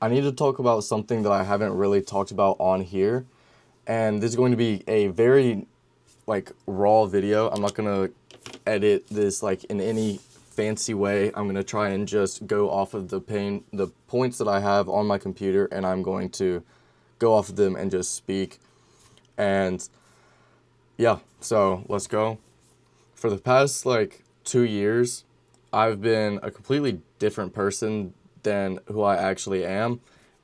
I need to talk about something that I haven't really talked about on here. And this is going to be a very like raw video. I'm not going to edit this like in any fancy way. I'm going to try and just go off of the points that I have on my computer, and I'm going to go off of them and just speak. And yeah, so let's go. For the past like 2 years, I've been a completely different person than who I actually am.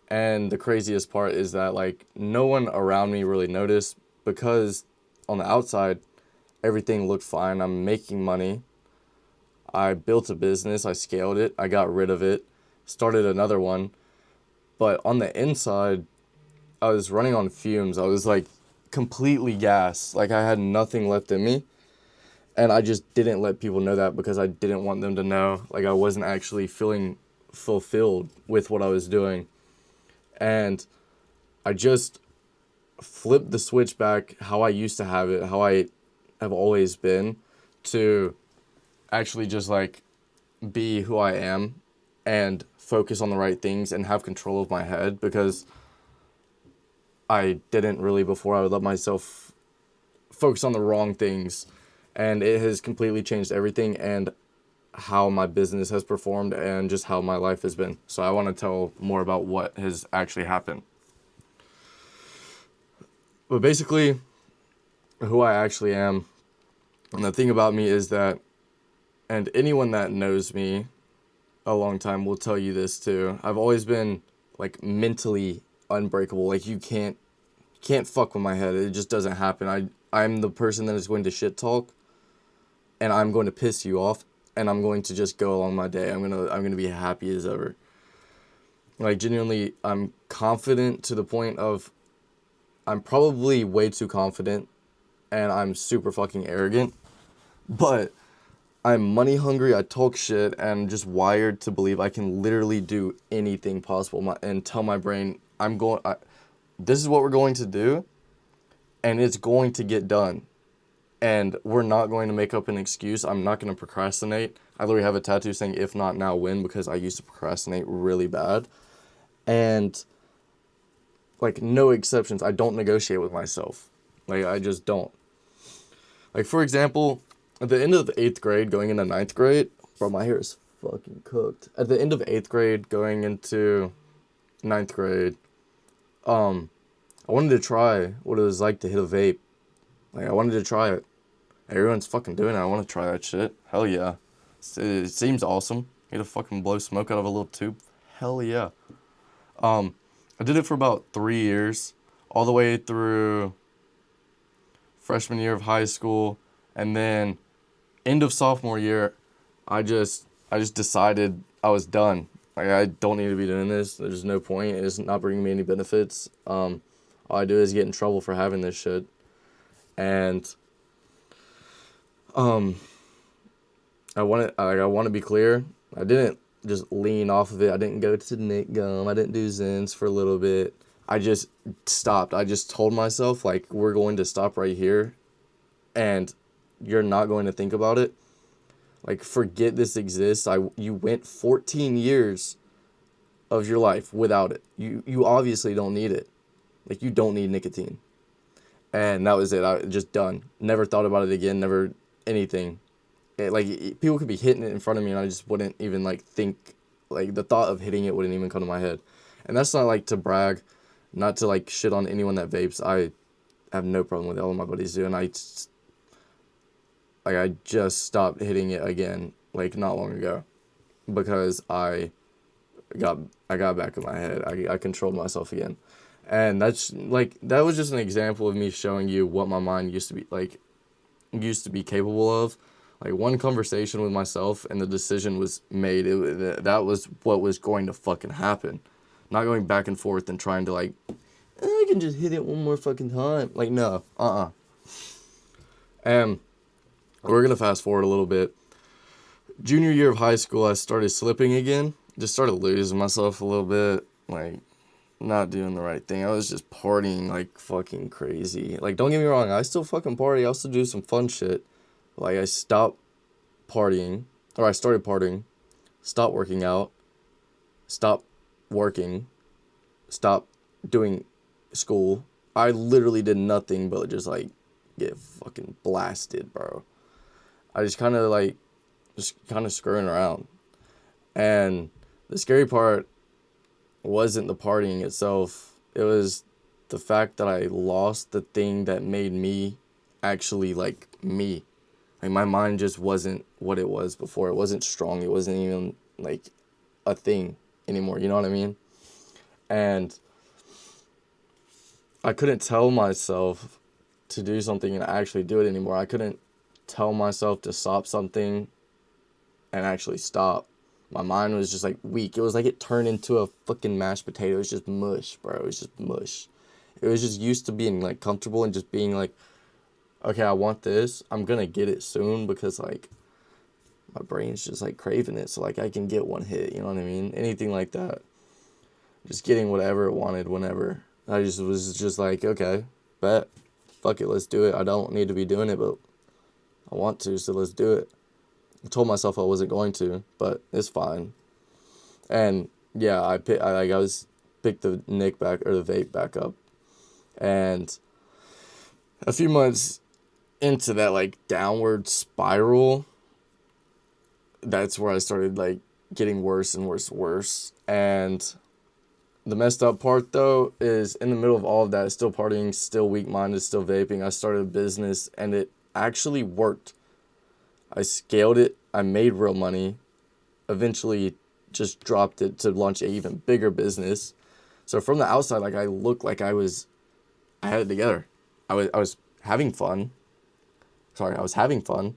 And the craziest part is that like no one around me really noticed because on the outside, everything looked fine. I'm making money. I built a business, I scaled it, I got rid of it, started another one. But on the inside, I was running on fumes. I was like completely gassed. Like I had nothing left in me. And I just didn't let people know that because I didn't want them to know. Like I wasn't actually feeling fulfilled with what I was doing. And I just flipped the switch back how I used to have it, how I have always been, to actually just like be who I am and focus on the right things and have control of my head, because I didn't really before. I would let myself focus on the wrong things, and it has completely changed everything and how my business has performed and just how my life has been. So I want to tell more about what has actually happened. But basically, who I actually am, and the thing about me is that, and anyone that knows me a long time will tell you this too, I've always been like mentally unbreakable. Like you can't fuck with my head. It just doesn't happen. I'm the person that is going to shit talk, and I'm going to piss you off, and I'm going to just go along my day. I'm gonna be happy as ever. Like genuinely, I'm confident to the point of I'm probably way too confident, and I'm super fucking arrogant. But I'm money hungry. I talk shit, and just wired to believe I can literally do anything possible. And tell my brain this is what we're going to do, and it's going to get done. And we're not going to make up an excuse. I'm not going to procrastinate. I literally have a tattoo saying "if not now, when," because I used to procrastinate really bad. And like no exceptions. I don't negotiate with myself. Like I just don't. Like for example, at the end of the 8th grade, going into ninth grade, bro, my hair is fucking cooked. At the end of 8th grade, going into ninth grade, I wanted to try what it was like to hit a vape. Like I wanted to try it. Everyone's fucking doing it. I want to try that shit. Hell yeah. It seems awesome. You get to fucking blow smoke out of a little tube. Hell yeah. I did it for about 3 years, all the way through freshman year of high school, and then end of sophomore year, I just decided I was done. Like I don't need to be doing this. There's no point. It's not bringing me any benefits. All I do is get in trouble for having this shit, and um, I want to be clear. I didn't just lean off of it. I didn't go to Nick Gum. I didn't do Zins for a little bit. I just stopped. I just told myself like we're going to stop right here, and you're not going to think about it. Like forget this exists. You went 14 years of your life without it. You obviously don't need it. Like you don't need nicotine. And that was it. I just done. Never thought about it again. Never anything. People could be hitting it in front of me, and I just wouldn't even like think. Like the thought of hitting it wouldn't even come to my head. And that's not like to brag, not to like shit on anyone that vapes. I have no problem with it. All my buddies do, and I just stopped hitting it again like not long ago because got I got back in my head. I controlled myself again. And that was just an example of me showing you what my mind used to be capable of. Like one conversation with myself and the decision was made. That was what was going to fucking happen. Not going back and forth and trying to like, I can just hit it one more fucking time. Like no, And we're gonna fast forward a little bit. Junior year of high school, I started slipping again. Just started losing myself a little bit. Like not doing the right thing. I was just partying like fucking crazy. Like don't get me wrong, I still fucking party. I also do some fun shit. Like I stopped partying, or I started partying, stopped working out, stopped working, stop doing school. I literally did nothing but just like get fucking blasted, bro. I just kind of like, just kind of screwing around. And the scary part wasn't the partying itself. It was the fact that I lost the thing that made me actually like me. Like my mind just wasn't what it was before. It wasn't strong. It wasn't even like a thing anymore. You know what I mean? And I couldn't tell myself to do something and actually do it anymore. I couldn't tell myself to stop something and actually stop. My mind was just like weak. It was like it turned into a fucking mashed potato. It was just mush, bro. It was just mush. It was just used to being like comfortable and just being like, okay, I want this. I'm gonna get it soon because like my brain's just like craving it. So like I can get one hit, you know what I mean? Anything like that. Just getting whatever it wanted whenever. I just was just like, okay, bet. Fuck it, let's do it. I don't need to be doing it, but I want to, so let's do it. I told myself I wasn't going to, but it's fine. And yeah, I was picked the Nick back or the vape back up, and a few months into that like downward spiral, that's where I started like getting worse and worse and worse. And the messed up part though is in the middle of all of that, still partying, still weak minded, still vaping. I started a business and it actually worked. I scaled it. I made real money. Eventually just dropped it to launch an even bigger business. So from the outside, like I looked like I had it together. I was having fun. Sorry, I was having fun.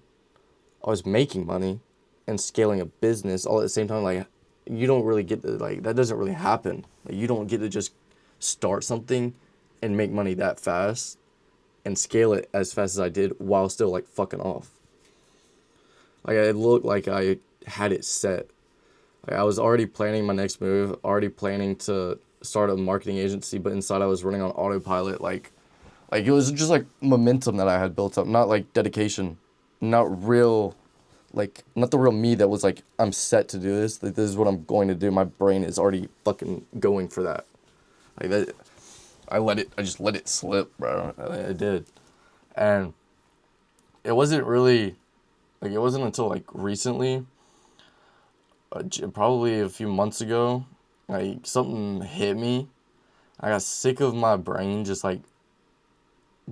I was making money and scaling a business all at the same time. Like you don't really get to, like, that doesn't really happen. Like you don't get to just start something and make money that fast and scale it as fast as I did while still like fucking off. Like it looked like I had it set. Like I was already planning my next move, already planning to start a marketing agency, but inside I was running on autopilot. Like it was just like momentum that I had built up, not like dedication, not real, like not the real me that was like, I'm set to do this. Like this is what I'm going to do. My brain is already fucking going for that. Like that, I just let it slip, bro. I did. And it wasn't really, like it wasn't until like recently, probably a few months ago, like something hit me. I got sick of my brain just like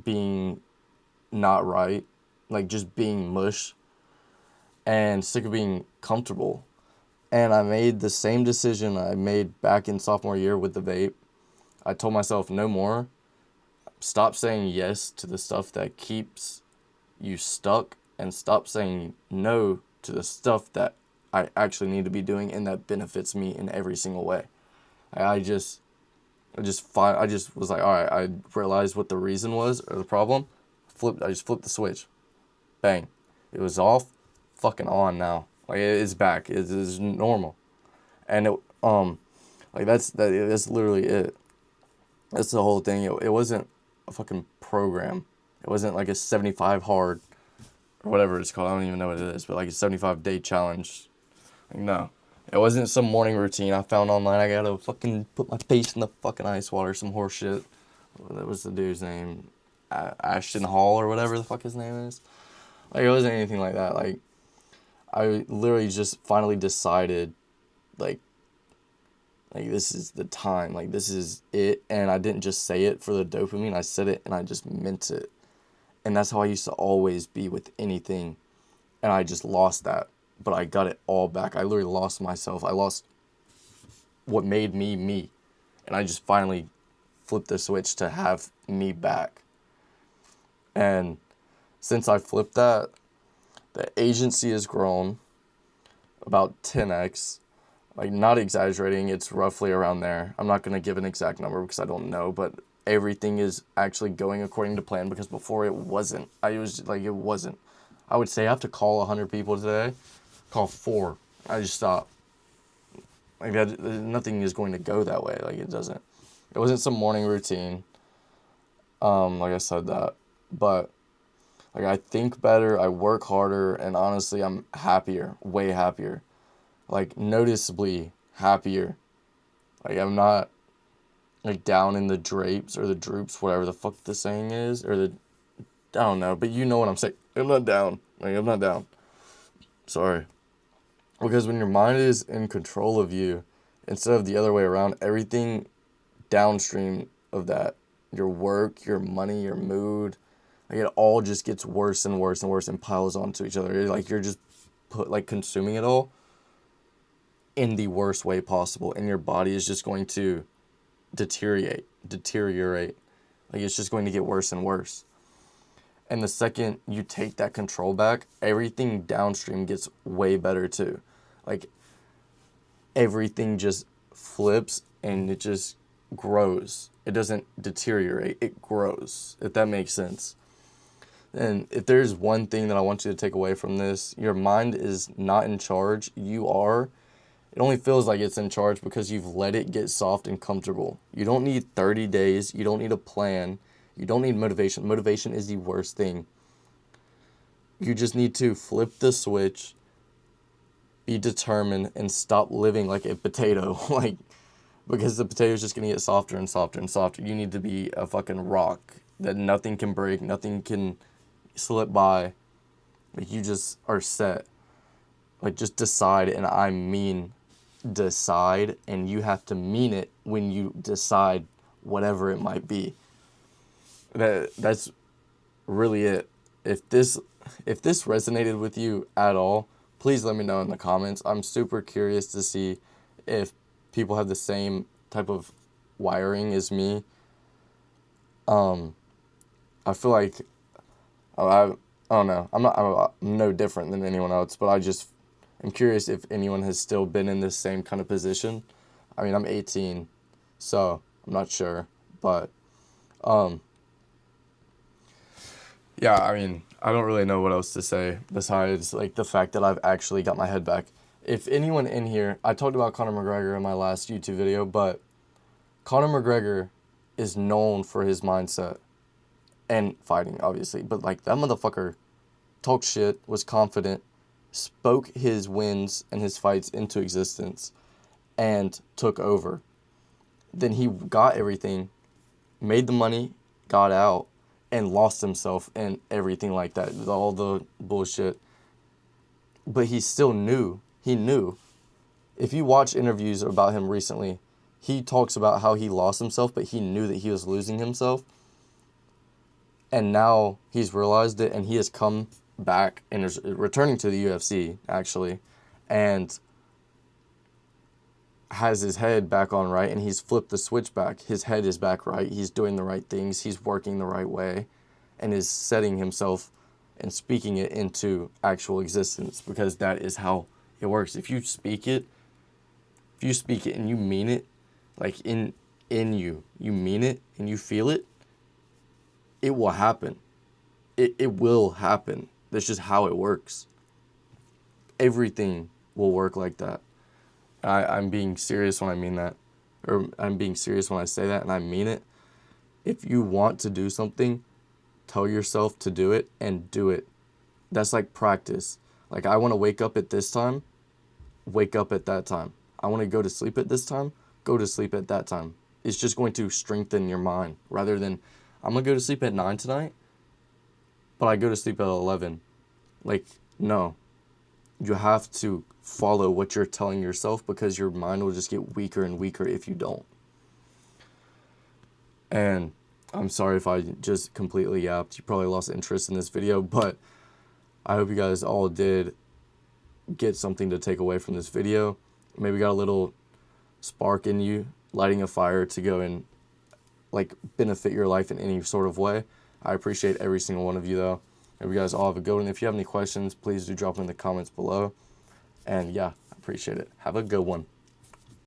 being not right, like just being mush, and sick of being comfortable. And I made the same decision I made back in sophomore year with the vape. I told myself no more. Stop saying yes to the stuff that keeps you stuck and stop saying no to the stuff that I actually need to be doing and that benefits me in every single way. I just was like, all right, I realized what the reason was or the problem. I just flipped the switch. Bang. It was off, fucking on now. Like it's back. It is normal. And like that's literally it. That's the whole thing. It wasn't a fucking program. It wasn't like a 75 hard or whatever it's called. I don't even know what it is, but like a 75-day challenge. Like, no. It wasn't some morning routine I found online. I gotta fucking put my face in the fucking ice water, some horse shit. That was the dude's name. Ashton Hall or whatever the fuck his name is. Like, it wasn't anything like that. Like, I literally just finally decided, like this is the time. Like, this is it. And I didn't just say it for the dopamine. I said it and I just meant it. And that's how I used to always be with anything. And I just lost that. But I got it all back. I literally lost myself. I lost what made me me. And I just finally flipped the switch to have me back. And since I flipped that, the agency has grown about 10x. Like, not exaggerating, it's roughly around there. I'm not going to give an exact number because I don't know, but everything is actually going according to plan because before it wasn't. It wasn't. I would say I have to call 100 people today. Call 4. I just stop. Like, that, nothing is going to go that way. Like, it doesn't. It wasn't some morning routine. Like I said that. But, like, I think better, I work harder, and honestly, I'm happier. Way happier. Like, noticeably happier. Like, I'm not like down in the drapes or the droops, whatever the fuck the saying is, or the, I don't know, but you know what I'm saying. I'm not down. Like, I'm not down. Sorry. Because when your mind is in control of you, instead of the other way around, everything downstream of that, your work, your money, your mood, like it all just gets worse and worse and worse and piles onto each other. Like you're just consuming it all in the worst way possible, and your body is just going to deteriorate. Like it's just going to get worse and worse. And the second you take that control back, everything downstream gets way better too. Like everything just flips and it just grows. It doesn't deteriorate, it grows, if that makes sense. And if there's one thing that I want you to take away from this, your mind is not in charge, you are. It only feels like it's in charge because you've let it get soft and comfortable. You don't need 30 days, you don't need a plan, you don't need motivation. Motivation is the worst thing. You just need to flip the switch, be determined, and stop living like a potato. Like, because the potato is just going to get softer and softer and softer. You need to be a fucking rock that nothing can break, nothing can slip by. Like, you just are set. Like, just decide, and I mean decide, and you have to mean it when you decide whatever it might be. That's really it. If this resonated with you at all, please let me know in the comments. I'm super curious to see if people have the same type of wiring as me. I feel like I don't know. I'm no different than anyone else, but I'm curious if anyone has still been in this same kind of position. I mean, I'm 18, so I'm not sure, but yeah, I mean, I don't really know what else to say besides like the fact that I've actually got my head back. If anyone in here, I talked about Conor McGregor in my last YouTube video, but Conor McGregor is known for his mindset and fighting, obviously. But like that motherfucker talked shit, was confident, spoke his wins and his fights into existence, and took over. Then he got everything, made the money, got out, and lost himself and everything like that, all the bullshit. But he still knew. He knew. If you watch interviews about him recently, he talks about how he lost himself, but he knew that he was losing himself. And now he's realized it, and he has come back and is returning to the UFC, actually, and has his head back on right, and he's flipped the switch back. His head is back right. He's doing the right things. He's working the right way, and is setting himself and speaking it into actual existence, because that is how it works. If you speak it and you mean it, like in you mean it and you feel it, it will happen. It will happen. That's just how it works. Everything will work like that. I'm being serious when I mean that. Or I'm being serious when I say that, and I mean it. If you want to do something, tell yourself to do it and do it. That's like practice. Like, I want to wake up at this time, wake up at that time. I want to go to sleep at this time, go to sleep at that time. It's just going to strengthen your mind rather than, I'm going to go to sleep at 9 tonight, but I go to sleep at 11. Like, no. You have to follow what you're telling yourself, because your mind will just get weaker and weaker if you don't. And I'm sorry if I just completely yapped. You probably lost interest in this video, but I hope you guys all did get something to take away from this video. Maybe got a little spark in you, lighting a fire to go and like benefit your life in any sort of way. I appreciate every single one of you, though. Hope you guys all have a good one. If you have any questions, please do drop them in the comments below. And yeah, I appreciate it. Have a good one.